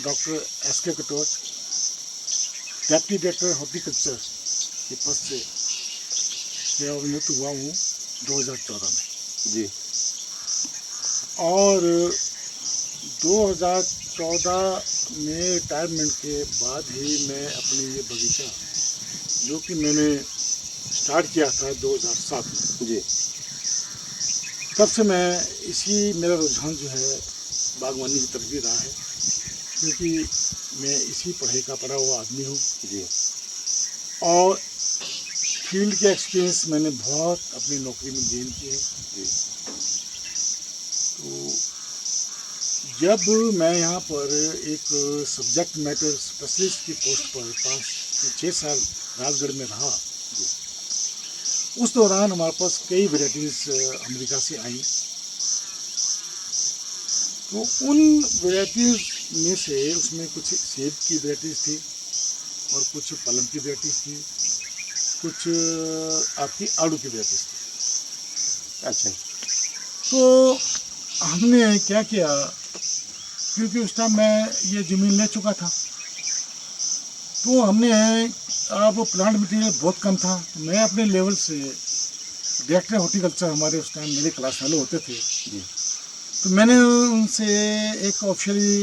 Doctor S K. Katoch, deputy director horticulture के पद से सेवानिवृत्त हुआ हूँ 2014 में। जी। और 2014 में रिटायरमेंट के बाद ही मैं अपने ये बगीचा, जो कि मैंने स्टार्ट किया था 2007 में, जी। तब से मैं मेरा रुझान जो है बागवानी की तरफ भी रहा है, क्योंकि मैं इसी पढ़ाई का पढ़ा हुआ आदमी हूँ। जी। और फील्ड के एक्सपीरियंस मैंने बहुत अपनी नौकरी में गेन किए हैं। जी। तो जब मैं यहाँ पर एक सब्जेक्ट मैटर स्पेशलिस्ट की पोस्ट पर 5 से 6 साल राजगढ़ में रहा, उस दौरान हमारे पास कई वेराइटीज़ अमेरिका से आई। तो उन वेराइटीज़ में से उसमें कुछ सेब की वेराइटीज़ थी और कुछ पलम की वेराइटीज़ थी, कुछ आपकी आड़ू की वेराइटीज़ थी। अच्छा। तो हमने क्या किया, क्योंकि उस टाइम मैं ये ज़मीन ले चुका था, तो हमने अब प्लांट मटेरियल बहुत कम था। मैं अपने लेवल से डायरेक्टर हॉर्टिकल्चर, हमारे उस टाइम मेरे क्लास फेलो होते थे, तो मैंने उनसे एक ऑफिशियली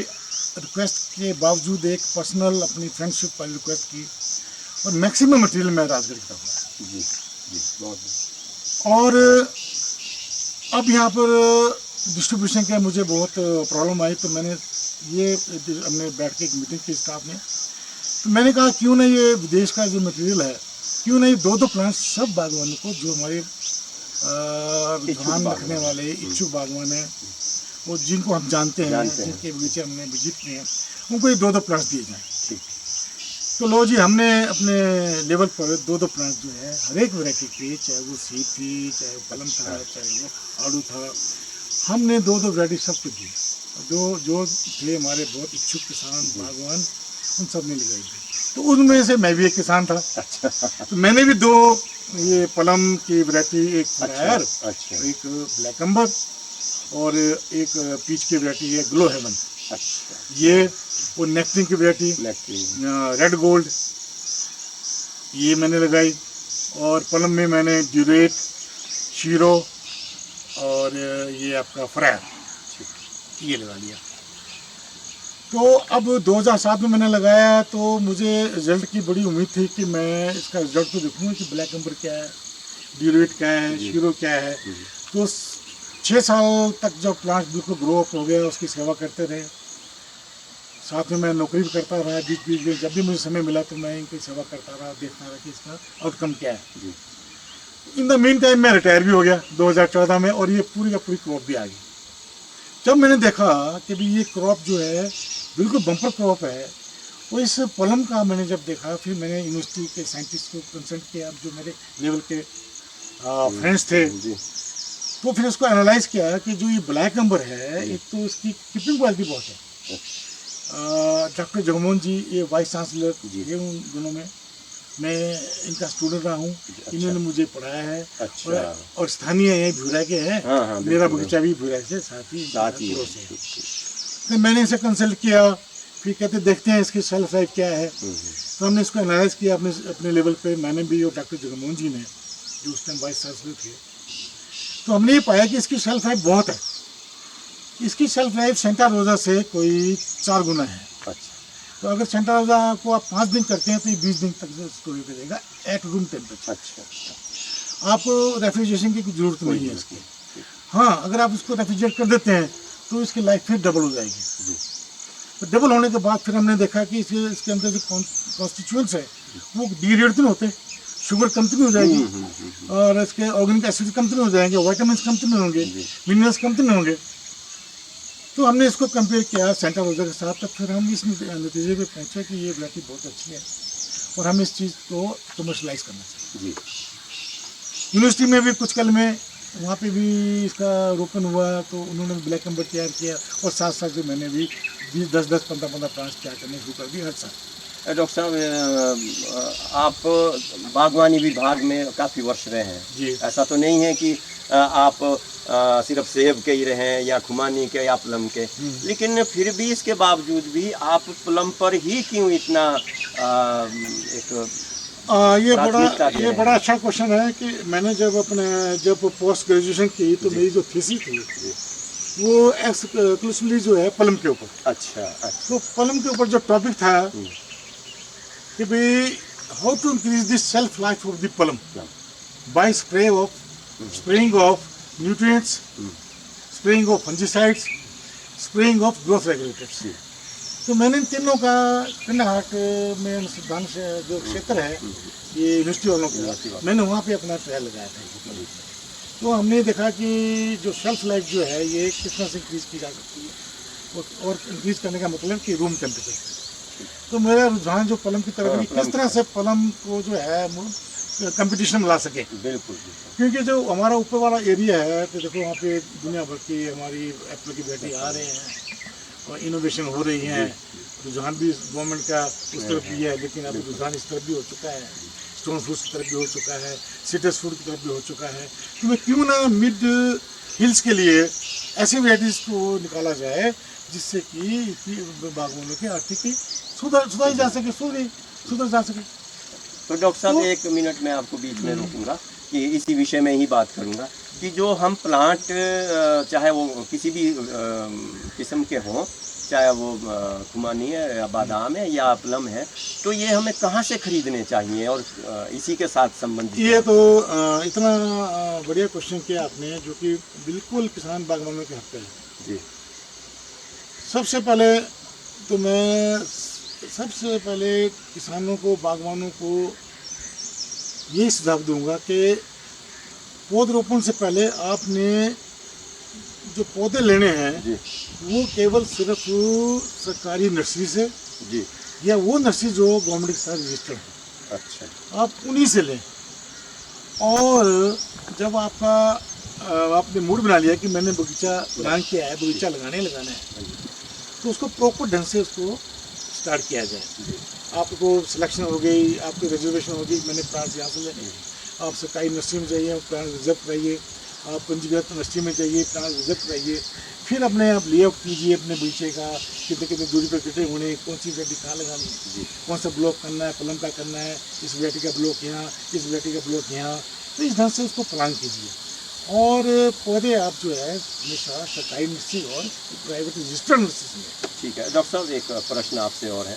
रिक्वेस्ट के बावजूद एक पर्सनल अपनी फ्रेंडशिप वाली रिक्वेस्ट की, और मैक्सिमम मटेरियल मैं राजगढ़ की तरफ लाया। जी। जी, बहुत। और अब यहाँ पर डिस्ट्रीब्यूशन का मुझे बहुत प्रॉब्लम आई, तो मैंने ये हमने बैठ के एक मीटिंग की स्टाफ में, तो मैंने कहा क्यों ना ये विदेश का जो मटेरियल है, क्यों ना ये 2-2 प्लांट्स सब बागवानों को, जो हमारे रुझान रखने वाले इच्छुक बागवान हैं, वो जिनको हम जानते हैं, जिनके बगीचे हमने विजिट किए हैं, उनको ये 2-2 प्लांट्स दिए जाएँ। तो लो जी, हमने अपने लेवल पर 2-2 प्लांट्स जो है हर एक वैरायटी की, चाहे वो सेब थी, चाहे वो पलम था, चाहे वो आड़ू था, हमने 2-2 वैरायटी सबको दी। जो थे हमारे बहुत इच्छुक किसान बागवान, उन सब ने लगाई थी। तो उनमें से मैं भी एक किसान था। अच्छा। तो मैंने भी 2 ये पलम की वैरायटी, एक फ्रायर, अच्छा। एक ब्लैक अम्बर, और एक पीच की वैरायटी है ग्लो हेवन। अच्छा। ये वो नेक्टिंग की वैरायटी रेड गोल्ड, ये मैंने लगाई। और पलम में मैंने ड्यूरेट, शीरो और ये आपका फ्रायर, ये लगा लिया। तो अब 2007 में मैंने लगाया, तो मुझे रिजल्ट की बड़ी उम्मीद थी कि मैं इसका रिजल्ट तो देखूँगा कि ब्लैक अम्बर क्या है, ड्यूरेट क्या है, शीरो क्या है। तो 6 साल तक जब प्लांट बिल्कुल ग्रो अप हो गया, उसकी सेवा करते रहे, साथ में मैं नौकरी भी करता रहा। बीच बीच में जब भी मुझे समय मिला तो मैं इनकी सेवा करता रहा, देखता रहा कि इसका आउटकम क्या है। इन द मीन टाइम मैं रिटायर भी हो गया 2014 में, और ये पूरी का पूरी क्रॉप भी आ गई। जब मैंने देखा कि भी ये क्रॉप जो है बिल्कुल बम्पर क्रॉप है, और इस पलम का मैंने जब देखा, फिर मैंने यूनिवर्सिटी के साइंटिस्ट को कंसल्ट किया, जो मेरे लेवल के फ्रेंड्स थे, तो फिर उसको एनालाइज किया कि जो ये ब्लैक अम्बर है, एक तो इसकी कीपिंग क्वालिटी बहुत है। डॉक्टर जगमोहन जी, ये वाइस चांसलर ये उन दिनों में मैं इनका स्टूडेंट रहा हूँ। अच्छा। इन्होंने मुझे पढ़ाया है। अच्छा। और स्थानीय है, भूरा के हैं। हाँ, मेरा बगीचा भी भूरा से साथ ही है। तो मैंने इसे कंसल्ट किया, फिर कहते देखते हैं इसकी शेल्फ लाइफ क्या है। तो हमने इसको एनालाइज किया अपने लेवल पे, मैंने भी और डॉक्टर जगमोहन जी ने, जो उस टाइम वाइस चांसलर थे। तो हमने ये पाया कि इसकी शेल्फ लाइफ बहुत है। इसकी शेल्फ लाइफ सेंटा रोजा से कोई 4 गुना है। अच्छा। तो अगर सेंटा रोजा को आप 5 दिन करते हैं तो ये 20 दिन तक स्टोरेज करेगा एट रूम टेम्परेचर। अच्छा। आप रेफ्रिजरेशन की जरूरत नहीं है इसकी। हाँ, अगर आप इसको रेफ्रिजरेट कर देते हैं तो इसकी लाइफ फिर डबल हो जाएगी। तो डबल होने के बाद फिर हमने देखा कि इसके अंदर जो कॉन्स्टिट्यूएंट्स है वो डिग्रेड नहीं होते, शुगर कम तो नहीं हो जाएगी, और इसके ऑर्गेनिक एसिड कम तो नहीं हो जाएंगे, वाइटामिन कम तो नहीं होंगे, मिनरल्स कम तो नहीं होंगे। तो हमने इसको कंपेयर किया सेंटा रोजा के साथ, तब फिर हम इस नतीजे पे पहुंचे कि ये वैरायटी बहुत अच्छी है और हम इस चीज़ को कमर्शलाइज करना चाहिए। यूनिवर्सिटी में भी कुछ कल में वहाँ पे भी इसका रोपण हुआ, तो उन्होंने ब्लैक अम्बर तैयार किया, और साथ साथ जो मैंने भी 10-10, 15-15 प्लांट्स तैयार करने शुरू कर दिए हर साल। डॉक्टर साहब, आप बागवानी विभाग में काफ़ी वर्ष रहे हैं जी। ऐसा तो नहीं है कि आप सिर्फ सेब के ही रहे या खुमानी के या प्लम के, लेकिन फिर भी इसके बावजूद भी आप प्लम पर ही क्यों इतना एक प्राथमिकता दे ये रहे हैं? बड़ा अच्छा क्वेश्चन है कि मैंने जब पोस्ट ग्रेजुएशन की तो मेरी जो थीसिस थी वो एक्सक्लूसिवली जो है प्लम के ऊपर। अच्छा अच्छा। तो प्लम के ऊपर जो टॉपिक था कि भाई how to increase the self life of the plum by spraying of nutrients, spraying of fungicides, spraying of growth regulators. तो मैंने इन तीनों का कंडाहाट में अनुसंधान से जो क्षेत्र है ये यूनिवर्सिटी वालों का, मैंने वहाँ पे अपना ट्रायल लगाया था। तो हमने देखा कि जो शेल्फ लाइफ जो है ये किस तरह से इंक्रीज की जा सकती है, और इंक्रीज करने का मतलब कि रूम टेम्परेचर। तो मेरा रुझान जो प्लम की तरफ है, किस तरह से प्लम को जो है कंपटीशन में ला सके। बिल्कुल। क्योंकि जो हमारा ऊपर वाला एरिया है तो देखो वहाँ पे दुनिया भर की हमारी एप्पल की वैरायटी आ रहे हैं और इनोवेशन हो रही है। रुझान भी गवर्नमेंट का उस तरफ भी है, लेकिन अब रुझान इस तरफ भी हो चुका है, स्टोन फ्रूट्स की तरफ भी हो चुका है, सिट्रस फ्रूट की तरफ भी हो चुका है। तो मैं क्यों ना मिड हिल्स के लिए ऐसी वैराइटीज़ को निकाला जाए जिससे कि बागवानों की आर्थिकी सुधारी जा सके, सुधर जा सके। तो डॉक्टर साहब एक मिनट में आपको बीच में रोकूंगा कि इसी विषय में ही बात करूंगा कि जो हम प्लांट चाहे वो किसी भी किस्म के हों, चाहे वो खुमानी है या बादाम है या प्लम है, तो ये हमें कहाँ से खरीदने चाहिए और इसी के साथ संबंधित? ये तो इतना बढ़िया क्वेश्चन किया आपने जो कि बिल्कुल किसान बागवानों के हक पे है जी। सबसे पहले किसानों को, बागवानों को ये सुझाव दूंगा कि पौधरोपण से पहले आपने जो पौधे लेने हैं जी वो केवल सिर्फ सरकारी नर्सरी से जी, या वो नर्सरी जो गवर्नमेंट के साथ रजिस्टर्ड है, अच्छा, आप उन्हीं से लें। और जब आपने मूड बना लिया कि मैंने बगीचा प्लान किया है, बगीचा लगाना है, तो उसको प्रॉपर ढंग से उसको स्टार्ट किया जाए। आपको सिलेक्शन हो गई, आपकी रिजर्वेशन हो गई, मैंने प्लांट्स यहाँ से लेने, आप सरकारी नर्सरी में जाइए, प्लांट रिजर्व कराइए, आप पंजीकृत नर्सरी में जाइए, प्लांट रिजर्व कराइए, फिर अपने आप लेआउट कीजिए अपने बगीचे का, कितने कितने दूरी पर कितने होने, कौन सी वैरायटी कहाँ लगानी है, कौन सा ब्लॉक करना है, प्लम का करना है, इस वैरायटी का ब्लॉक यहाँ, इस वैरायटी का ब्लॉक यहाँ। तो इस ढंग से उसको प्लान कीजिए। और पौधे आप जो है हमेशा सरकारी नर्सरी और प्राइवेट रजिस्टर्ड नर्सरी से। ठीक है डॉक्टर साहब, एक प्रश्न आपसे और है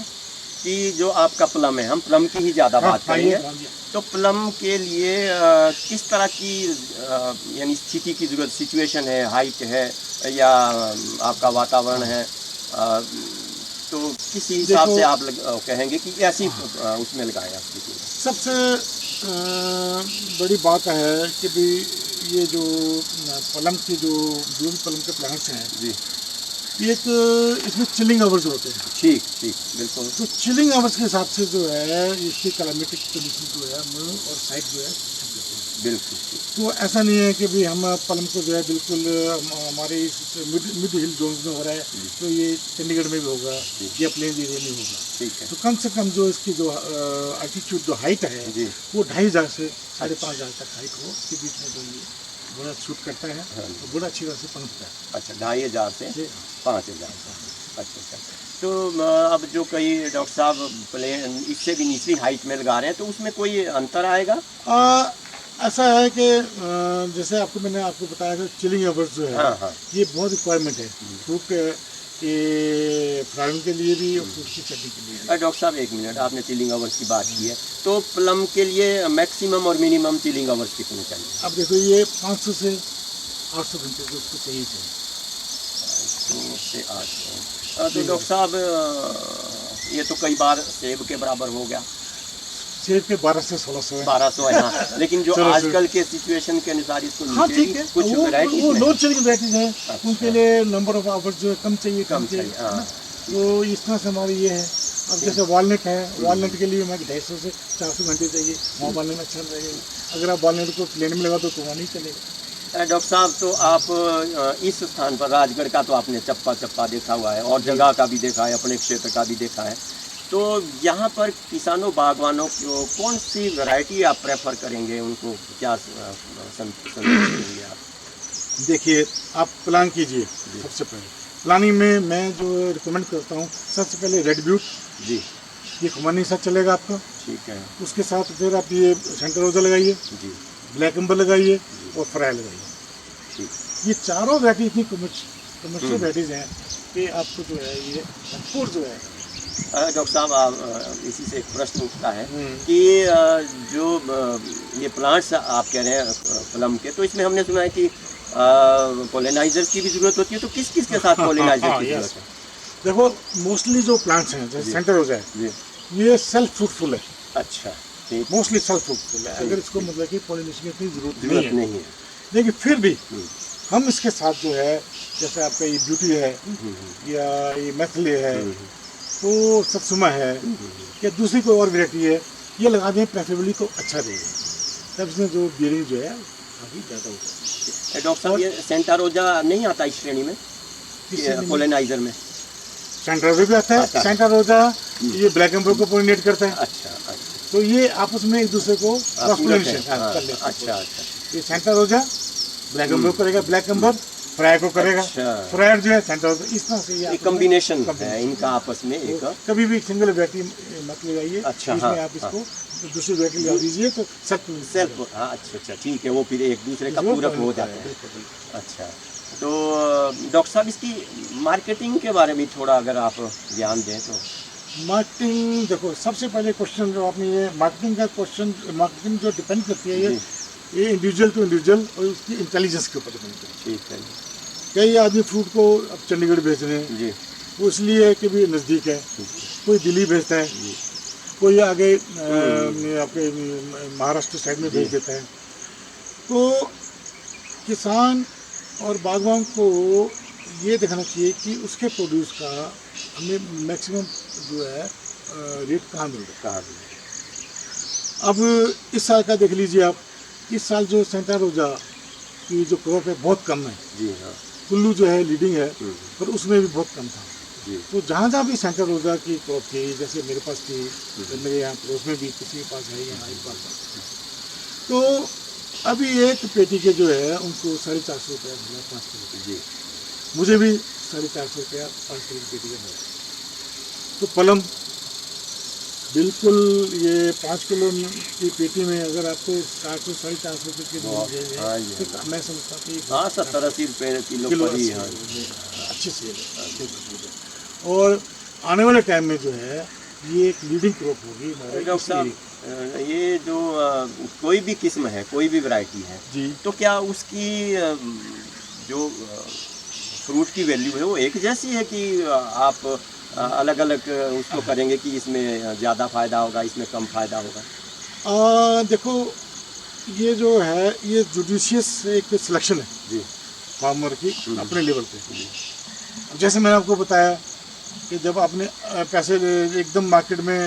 कि जो आपका प्लम है, हम प्लम की ही ज़्यादा बात करेंगे, तो प्लम के लिए किस तरह की यानी स्थिति की ज़रूरत, सिचुएशन है, हाइट है या आपका वातावरण है, तो किस हिसाब से आप कहेंगे कि ऐसी उसमें लगाएं आप स्थिति में? सबसे बड़ी बात है कि भी ये जो पलम की जो पलम के प्लांट्स हैं जी, एक इसमें चिलिंग आवर्स होते हैं। ठीक ठीक, बिल्कुल। तो चिलिंग आवर्स के हिसाब से जो है इसकी क्लाइमेटिक कंडीशन जो है और साइड जो है बिल्कुल। तो ऐसा नहीं है कि भी हम पलम को जो है बिल्कुल हमारे इस मिड हिल जोन्स में हो रहा है तो ये चंडीगढ़ में भी होगा या प्लेन एरिया में होगा। ठीक है। तो कम से कम जो इसकी जो एल्टीट्यूड जो हाइट है वो 2500 से 5,500 तक हाइट हो, इसके बीच में जो ये बड़ा शूट करता है तो बड़ा अच्छी तरह से पनपता है। अच्छा, 2,500 से 5,000। अच्छा। तो अब जो कई डॉक्टर साहब प्लेन इससे भी निचली हाइट में लगा रहे हैं, तो उसमें कोई अंतर आएगा? ऐसा है कि जैसे मैंने आपको बताया था चिलिंग आवर्स जो है ये बहुत रिक्वायरमेंट है फ्रूट के फ्लावरिंग के लिए भी और फ्रूट की चटनी के लिए। डॉक्टर साहब एक मिनट, आपने चिलिंग आवर्स की बात की है, तो प्लम के लिए मैक्सिमम और मिनिमम चिलिंग आवर्स कितने चाहिए? अब देखो ये 500 से 800 घंटे जो उसको चाहिए। 500 से 800। तो डॉक्टर साहब ये तो कई बार सेब के बराबर हो गया। सेब के 12 से 1600 है। 1200 है हाँ। लेकिन जो आजकल के सिचुएशन के अनुसार इसको हाँ ठीक है, कुछ वैरायटीज वो लो चिलिंग वैरायटीज है, उनके लिए नंबर ऑफ आवर्स जो है कम चाहिए। हाँ। तो इस तरह से हमारी ये है। अब जैसे वॉलनट है, वॉलनट के लिए हमें 250 से 400 घंटे चाहिए, वहाँ वॉलनट अच्छा रहेगा। अगर आप वॉलनट को प्लेन में लगा दो तो वहाँ नहीं चलेगा। डॉक्टर साहब, तो आप इस स्थान पर राजगढ़ का तो आपने चप्पा देखा हुआ है और जगह का भी देखा है, अपने क्षेत्र का भी देखा है, तो यहाँ पर किसानों बागवानों को कौन सी वैरायटी आप प्रेफर करेंगे, उनको क्या संदेश देंगे आप? देखिए, आप प्लान कीजिए। सबसे पहले प्लानिंग में मैं जो रिकमेंड करता हूँ, सबसे पहले रेड ब्यूट, जी ये खुमानी साथ चलेगा आपका। ठीक है उसके साथ फिर आप ये सेंटर रोजा लगाइए, जी ब्लैक एम्बर लगाइए और फ्राई लगाइए। ठीक ये चारों वैरायटी इतनी कमर्शियल वैराइटीज़ हैं कि आपको जो है ये भरपूर जो है। डॉक्टर साहब, इसी से एक प्रश्न उठता है हम्म। कि जो ये प्लांट्स आप कह रहे हैं प्लम के, तो इसमें हमने सुना है कि पोलिनाइजर्स की भी ज़रूरत होती है, तो किस किस के साथ पोलिनाइजर की yes। ज़रूरत है? देखो, मोस्टली जो प्लांट्स हैं जैसे जी। सेंटर रोजा है, जी ये सेल्फ फ्रूटफुल है। अच्छा ठीक, मोस्टली सेल्फ फ्रूटफुल है। सही। अगर इसको मतलब कि पॉलिनेशन की इतनी जरूरत ज़रूरत नहीं है, नहीं है। लेकिन फिर भी हम्म, हम इसके साथ जो है, जैसे आपका ये ब्यूटी है या ये मैथले है, तो सत्सुमा है या दूसरी कोई और वैरायटी है, ये लगा दें प्रेफरेबली तो अच्छा रहेगा। तब इसमें जो बियरिंग जो है काफ़ी ज़्यादा होता है। डॉक्टर साहब, ये सेंटा रोजा नहीं आता इस श्रेणी में, पोलिनाइजर में? सेंटर रोजा भी आता है। आता है। सेंटर रोजा ये ब्लैक एम्बर को पोलिनेट करता है, अच्छा अच्छा, तो ये आपस में एक दूसरे को क्रॉस पूरक है। पोलिनेशन हाँ, कर लेते हैं। अच्छा अच्छा ये सेंटर रोजा ब्लैक एम्बर करेगा, ब्लैक एम्बर फ्राई को करेगा, अच्छा। फ्रायर जो है सेंटर रोजा, इस तरह से ये ये आपस में कॉम्बिनेशन है combination इनका आपस में एक। तो कभी भी सिंगल वैरायटी मत लगाइए। अच्छा, इसमें हाँ, आप इसको दूसरी वैरायटी लगा दीजिए तो सेल्फ, हाँ अच्छा अच्छा ठीक है, वो फिर एक दूसरे का पूरक हो जाता है। अच्छा, तो डॉक्टर साहब, इसकी मार्केटिंग के बारे में थोड़ा अगर आप ध्यान दें तो। मार्केटिंग, देखो सबसे पहले क्वेश्चन जो आपने ये मार्केटिंग का क्वेश्चन, मार्केटिंग जो डिपेंड करती है ये इंडिविजुअल टू इंडिविजुअल और उसकी इंटेलिजेंस के ऊपर डिपेंड करती है। ठीक है कई आदमी फ्रूट को अब चंडीगढ़ भेज रहे हैं, जी वो इसलिए है कि भी नज़दीक है। कोई दिल्ली भेजता है, कोई आगे आपके महाराष्ट्र साइड में भेज देता है। तो किसान और बागवान को ये देखना चाहिए कि उसके प्रोड्यूस का हमें मैक्सिमम जो है रेट कहाँ मिल रहा है। अब इस साल का देख लीजिए आप, इस साल जो सेंटा रोजा की जो क्रॉप है बहुत कम है। जी हाँ कुल्लू जो है लीडिंग है, पर उसमें भी बहुत कम था। जी तो जहाँ जहाँ भी सेंटर रोजा की क्रॉप थी, जैसे मेरे पास थी, मेरे यहाँ पड़ोस में भी किसी के पास है या हमारे पास है, तो अभी एक पेटी के जो है उनको 450 रुपया मिला 5 किलो। जी मुझे भी 450 रुपया 5 किलो की पेटी का मिला। तो पलम बिल्कुल ये 5 किलो की पेटी में अगर आपको 400 450 रुपये की बहुत, मिल हाँ जाए, जी, तो मैं समझता हूँ कि हाँ 70-80 रुपये किलो किलो पर ही, 80 हाँ अच्छी सेल है। और आने वाले टाइम में जो है ये एक लीडिंग क्रॉप होगी हमारे डॉक्टर इस साहब, एरिया। ये जो कोई भी किस्म है, कोई भी वैरायटी है, जी, तो क्या उसकी जो फ्रूट की वैल्यू है वो एक जैसी है कि आप अलग अलग उसको करेंगे कि इसमें ज़्यादा फ़ायदा होगा, इसमें कम फ़ायदा होगा? देखो, ये जो है ये जुडिशियस एक सिलेक्शन है जी फार्मर की अपने लेवल पे। जैसे मैंने आपको बताया कि जब आपने पैसे एकदम मार्केट में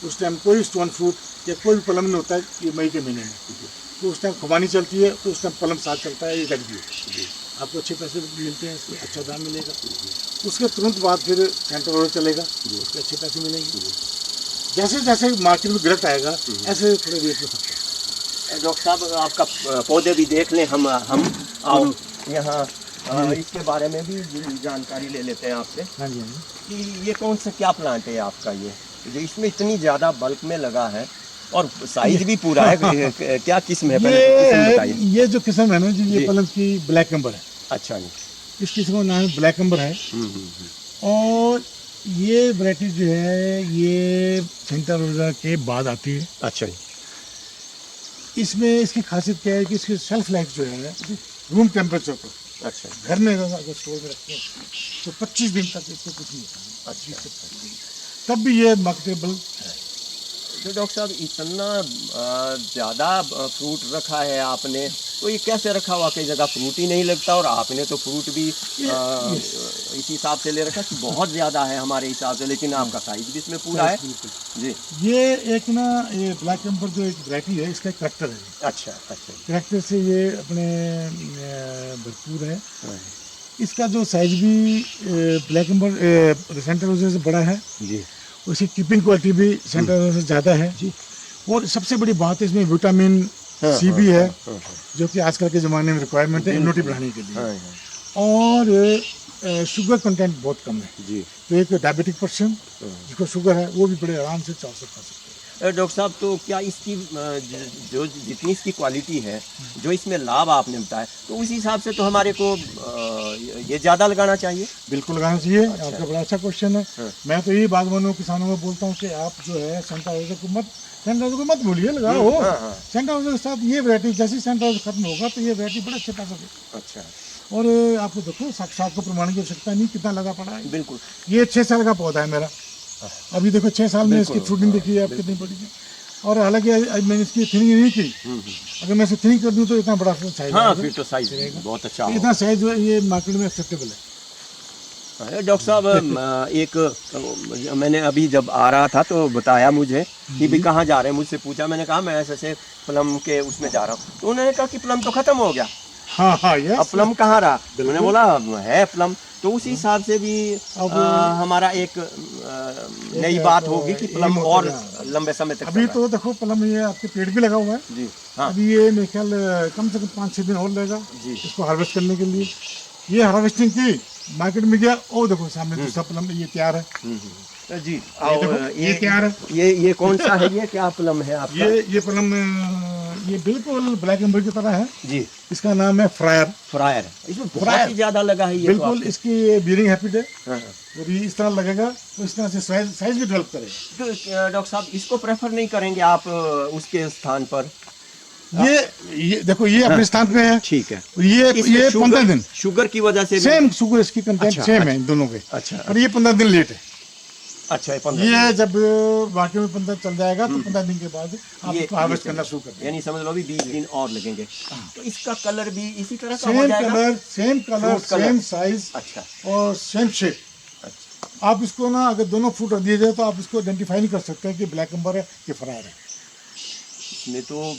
उस टाइम कोई स्टोन फ्रूट या कोई भी पलम नहीं होता है, ये मई के महीने में, तो उस टाइम खुबानी चलती है, तो उस टाइम पलम साथ चलता है, ये रेड ब्यूट, आपको अच्छे पैसे मिलते हैं, इसमें अच्छा दाम मिलेगा। उसके तुरंत बाद फिर सेंटर रोड चलेगा, उसके अच्छे पैसे मिलेंगे। जैसे जैसे मार्केट में गिरत आएगा ऐसे थोड़े रेट में सकता है। डॉक्टर साहब, आपका पौधे भी देख लें हम आओ यहाँ, इसके बारे में भी जानकारी ले लेते हैं आपसे हाँ जी, हाँ जी। कि ये कौन सा क्या प्लांट है आपका, ये जो इसमें इतनी ज़्यादा बल्क में लगा है और साइज भी पूरा है, क्या किस्म है, पहले किस्म बताइए। ये जो किस्म है ना जी, ये जी। पलम की ब्लैक एम्बर है। अच्छा जी, इस किस्म का नाम ब्लैक एम्बर है। और ये वैरायटी जो है ये सेंटा रोजा के बाद आती है। अच्छा जी, इसमें इसकी खासियत क्या है कि इसकी शेल्फ लाइफ जो है रूम टेम्परेचर पर, अच्छा घर में अगर स्टोर में रखते हैं तो 25 दिन तक इसको कुछ नहीं होता। अच्छा। तब भी ये मार्केटेबल है। तो डॉक्टर साहब, इतना ज़्यादा फ्रूट रखा है आपने, तो ये कैसे रखा हुआ, कई जगह फ्रूट ही नहीं लगता, और आपने तो फ्रूट भी इस हिसाब से ले रखा कि बहुत ज़्यादा है हमारे हिसाब से, लेकिन आपका साइज भी इसमें पूरा है जी। ये एक ना, ये ब्लैक एम्बर जो एक वैरायटी है, इसका करेक्टर है। अच्छा अच्छा करेक्टर से ये अपने भरपूर है। इसका जो साइज भी ब्लैक एम्बर सेंटर रोजे से बड़ा है, जी। उसकी कीपिंग क्वालिटी भी सेंट्रल से ज़्यादा है जी। और सबसे बड़ी बात है इसमें विटामिन सी भी है, जो कि आजकल के ज़माने में रिक्वायरमेंट है इम्यूनिटी बढ़ाने के लिए। और शुगर कंटेंट बहुत कम है जी। तो एक डायबिटिक पर्सन जिसको शुगर है वो भी बड़े आराम से चाव से खा सकते हैं। डॉक्टर साहब, तो क्या इसकी जो जितनी इसकी क्वालिटी है, जो इसमें लाभ आपने बताया, तो उस हिसाब से तो हमारे को ये ज़्यादा लगाना चाहिए। बिल्कुल लगाना चाहिए। आपका बड़ा अच्छा क्वेश्चन है। मैं तो यही बागवानों किसानों को बोलता हूँ कि आप जो है सेंट्राइजर को मत भूलिए, लगाओ। सेंट्राइजर के साथ ये वैरायटी, जैसे सेंट्राइजर खत्म होगा तो ये वैरायटी बड़े अच्छे पैसे देगी। अच्छा। और आपको देखो साक्षात को प्रमाण की आवश्यकता नहीं, कितना लगा पड़ा है। बिल्कुल। ये 6 साल का पौधा है मेरा। अभी देखो 6 साल में इसकी फ्रूटिंग देखी है आप कितनी बड़ी है। और हालांकि मैंने इसकी थिनिंग नहीं की, अगर मैं इसे थिनिंग कर दूँ तो इतना बड़ा साइज, हाँ फिर तो साइज बहुत अच्छा, इतना साइज जो है ये मार्केट में एक्सेप्टेबल है। डॉक्टर साहब, एक मैंने अभी जब आ रहा था तो बताया मुझे कि भी कहाँ जा रहे हैं, मुझसे पूछा, मैंने कहा मैं ऐसे प्लम के उसमें जा रहा हूँ, तो उन्होंने कहा कि प्लम तो खत्म हो गया। हाँ यस। अब प्लम कहाँ रहा? मैंने बोला है प्लम, तो उसी हिसाब से भी हमारा एक नई बात होगी कि प्लम और लंबे समय तक। अभी तो देखो प्लम ये आपके पेड़ भी लगा हुआ है जी। हाँ। अभी ये मेरे ख्याल कम से कम 5-6 दिन और लगेगा जी इसको हार्वेस्ट करने के लिए। ये हार्वेस्टिंग की मार्केट में गया, ओ देखो सामने दूसरा प्लम ये तैयार है जी। ये तैयार है। ये कौन सा है? ये क्या प्लम है आपका? ये प्लम ये बिल्कुल ब्लैक एम्बर की तरह है जी। इसका नाम है फ्रायर। फ्रायर, इसमें बहुत ही ज्यादा लगा है ये बिल्कुल। तो इसकी बीरिंग हैबिट है और ये इस तरह लगेगा तो इस तरह से साइज भी डेवलप करेगा। तो डॉक्टर साहब, इसको प्रेफर नहीं करेंगे आप उसके स्थान पर? ये देखो ये अपने स्थान पे है। ठीक है। ये 15 दिन शुगर की वजह से सेम शुगर इसकी कंटेंट सेम है इन दोनों के। अच्छा। और ये 15 दिन लेट है। अच्छा, ये जब बाकी में 15 चल जाएगा तो 15 दिन के बाद आप इसको हार्वेस्ट करना शुरू कर देंगे। यानी समझ लो अभी 20 दिन और लगेंगे। तो इसका कलर भी इसी तरह का हो सेम जाएगा? कलर सेम साइज अच्छा और सेम शेप। अच्छा। आप इसको ना अगर दोनों फ्रूट दिए जाए तो आप इसको आइडेंटिफाई नहीं कर सकते हैं कि ब्लैक एम्बर है कि फ्रायर है। इसमें तो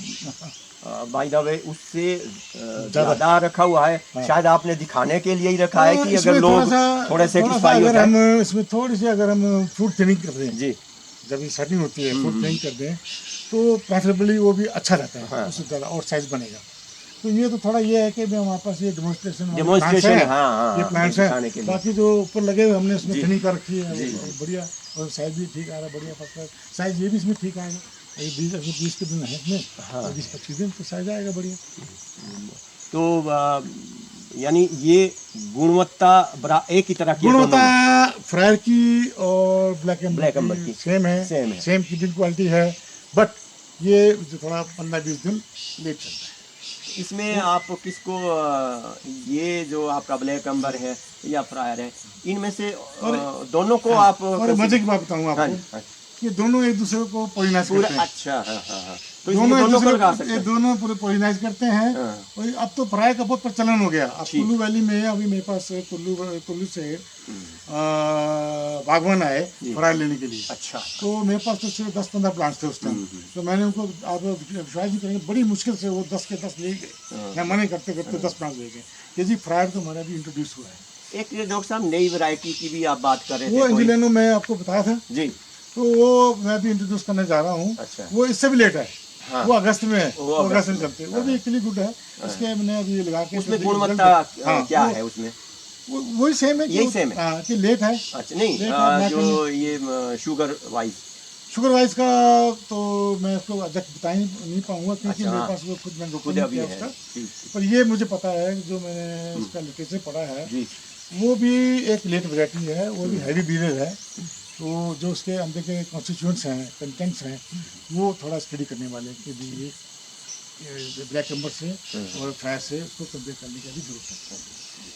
बाय द वे उससे ज़्यादा रखा हुआ है। शायद आपने दिखाने के लिए ही रखा है कि अगर लोग थोड़े सेटिस्फाई हो जाए। हम इसमें थोड़ी सी अगर हम फ्रूट थिनिंग कर दें जी, जब ये सेटिंग होती है फ्रूट थिनिंग कर दें तो प्रेफरेबली वो भी अच्छा रहता है। हाँ। उससे ज़्यादा और साइज बनेगा। तो ये तो थोड़ा ये है कि हमारे पास ये डेमोन्स्ट्रेशन है, हाँ, ये प्लांट्स है। बाकी जो ऊपर लगे हुए हमने इसमें थिनिंग कर रखी है बढ़िया, और साइज भी ठीक आ रहा है बढ़िया फर्स्ट क्लास साइज। ये भी इसमें ठीक आएगा। 20 के दिन है इसमें। हाँ। 20-25 दिन तो साइज आएगा बढ़िया। तो यानी ये गुणवत्ता एक ही तरह की गुणवत्ता फ्रायर की और ब्लैक एम्बर की सेम है। सेम कीपिंग क्वालिटी है, बट ये थोड़ा 15-20 दिन लेट चलता है। इसमें आप किसको ये जो आपका ब्लैक एम्बर है या फ्रायर है, इनमें से दोनों को आप? और मजे की बात बताऊँ आपको, ये दोनों एक दूसरे को पॉलिनाइज करते हैं। अच्छा। हाँ। तो दोनों पूरे पॉलिनाइज करते हैं। और अब तो फ्रायर का बहुत प्रचलन हो गया। अब कुल्लू वैली में अभी मेरे पास कुल्लू से बागवान आए फ्रायर लेने के लिए। अच्छा। तो मेरे पास तो सिर्फ 10-15 प्लांट्स थे उस टाइम। तो मैंने उनको, आप विश्वास नहीं करेंगे, बड़ी मुश्किल से वो 10 के 10 ले गए। मैं मना करते 10 प्लांट्स ले गए। ये जी फ्रायर तो हमारा भी इंट्रोड्यूस हुआ है। एक डॉक्टर साहब नई वैरायटी की भी आप बात कर रहे थे, वो एंजिलिनो मैं आपको बताया था जी। तो वो मैं भी इंट्रोड्यूस करने जा रहा हूँ। अच्छा। वो इससे भी लेट है। हाँ। वो अगस्त में है। वो अगस्त में चलते हैं। वो भी एक्चुअली गुड है। इसके मैंने अभी लगा के उसमें गुणवत्ता क्या है उसमें? वही सेम है। यही सेम है कि लेट है। अच्छा। नहीं, जो ये शुगर वाइज का तो मैं उसको एग्जैक्ट बता नहीं पाऊंगा क्योंकि मेरे पास वो खुद मैंने खुद अभी है उसका। पर ये मुझे पता है जो मैंने इसका लिटरेचर पढ़ा है, वो भी एक लेट वैरायटी है। वो भी हैवी बीरेज है। तो जो उसके अंदर के कॉन्स्टिट्यूएंट्स हैं, कंटेंट्स हैं, वो थोड़ा स्टडी करने वाले कि भी ये ब्लैक एम्बर से और फ्रायर से उसको कंपेयर करने की भी जरूरत है।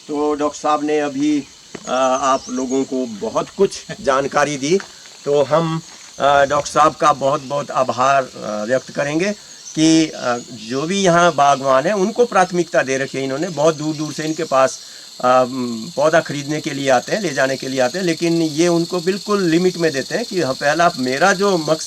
तो डॉक्टर साहब ने अभी आप लोगों को बहुत कुछ जानकारी दी, तो हम डॉक्टर साहब का बहुत बहुत आभार व्यक्त करेंगे कि जो भी यहाँ बागवान है उनको प्राथमिकता दे रखी है इन्होंने। बहुत दूर दूर से इनके पास पौधा खरीदने के लिए आते हैं, ले जाने के लिए आते हैं, लेकिन ये उनको बिल्कुल लिमिट में देते हैं कि पहला मेरा जो मकसद